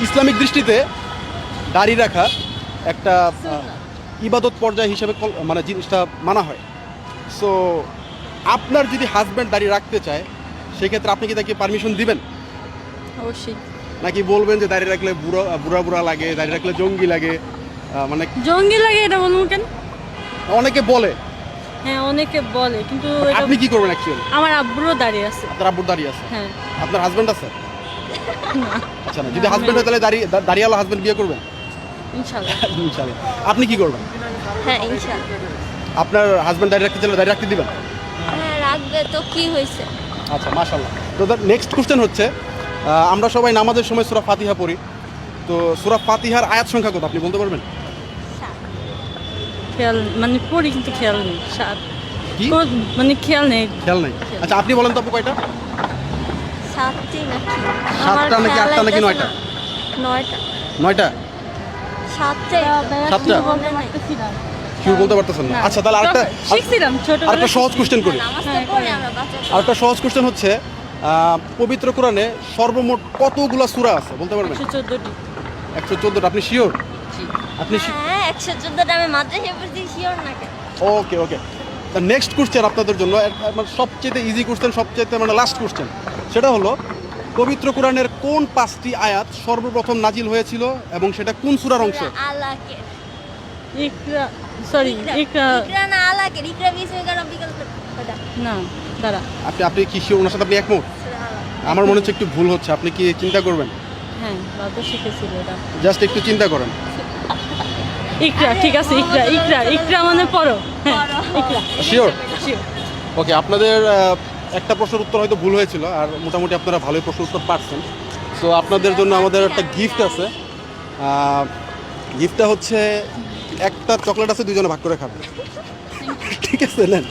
Islamic দৃষ্টিতে দাড়ি রাখা একটা ইবাদত পর্যায় হিসেবে মানে জিনিসটা মানা হয়। সো আপনার যদি হাজব্যান্ড দাড়ি রাখতে চায় সেক্ষেত্রে আপনি কি তাকে পারমিশন দিবেন? অবশ্যই। নাকি বলবেন যে দাড়ি রাখলে বুড়া বুড়া লাগে, দাড়ি রাখলে জঙ্গি লাগে? মানে জঙ্গি লাগে এটা বলবো কেন? অনেকে বলে। হ্যাঁ অনেকে বলে, কিন্তু আপনি কি করবেন অ্যাকচুয়ালি? আমার আব্বুরও দাঁড়িয়ে আছে। আপনার আব্বুর দাড়ি আছে? হ্যাঁ। আপনার হাজব্যান্ড আছে? আচ্ছা না, যদি হাজব্যান্ড হয় তাহলে দাড়িওয়ালা হাজব্যান্ড বিয়ে করবেন? ইনশাআল্লাহ। ইনশাআল্লাহ। আপনি কি করবেন? হ্যাঁ ইনশাআল্লাহ। আপনার হাজব্যান্ড দাড়ি রাখতে চাইলে দাড়ি রাখতে দিবেন? হ্যাঁ রাখবে তো, কি হয়েছে? আচ্ছা মাশাআল্লাহ। তো নেক্সট কোশ্চেন হচ্ছে, আমরা সবাই নামাজের সময় সূরা ফাতিহা পড়ি, তো সূরা ফাতিহার আয়াত সংখ্যা কত আপনি বলতে পারবেন? খেয়াল মানে পড়ি কিন্তু খেয়াল নেই। কি মানে খেয়াল নেই। খেয়াল নাই? আচ্ছা আপনি বলেন তো আপু কয়টা? 7টি নাকি? 7টা নাকি 8টা নাকি 9টা? 9টা। 9টা? 7টাই। 7টা? কি বলতে পারতেছেন না? আচ্ছা তাহলে শিখছিলাম ছোটবেলায়। আরেকটা সহজ কোশ্চেন করি। নামাজ তো পড়ি আমরা বাচ্চা। আরেকটা সহজ কোশ্চেন হচ্ছে, পবিত্র কোরআনে সর্বমোট কতগুলা সূরা আছে বলতে পারবেন? 114টি। 114টা। আপনি শিওর? আপনি হ্যাঁ 114টা আমি মাদ্রাসায় পড়ছি, শিওর না কেন? ওকে ওকে। দ্য নেক্সট কোশ্চেন আপনাদের জন্য মানে সবচেয়ে ইজি কোশ্চেন, সবচেয়ে মানে লাস্ট কোশ্চেন, সেটা হলো পবিত্র কোরআনের কোন 5টি আয়াত সর্বপ্রথম নাজিল হয়েছিল এবং সেটা কোন সূরার অংশ? আলাকে। ইকরা, সরি ইকরা ইকরা না আলাকে, ইকরা বিসমি রাব্বিকাল ওটা। না, দাঁড়া। আপনি কি শিওর? ওনার সাথে আপনি একমত? সূরা আলাক। আমার মনে হচ্ছে একটু ভুল হচ্ছে, আপনি কি চিন্তা করবেন? হ্যাঁ বাবা শিখেছিল এটা। জাস্ট একটু চিন্তা করেন। ইকরা, ঠিক আছে ইকরা ইকরা ইকরা মানে পড়ো। হ্যাঁ ইকরা। শিওর? শিওর। ওকে, আপনাদের একটা প্রশ্নের উত্তর হয়তো ভুল হয়েছিল, আর মোটামুটি আপনারা ভালোই প্রশ্ন উত্তর পারছেন। সো আপনাদের জন্য আমাদের একটা গিফট আছে। গিফটটা হচ্ছে একটা চকলেট আছে, দুজনে ভাগ করে খাবেন। ঠিক আছে নেন।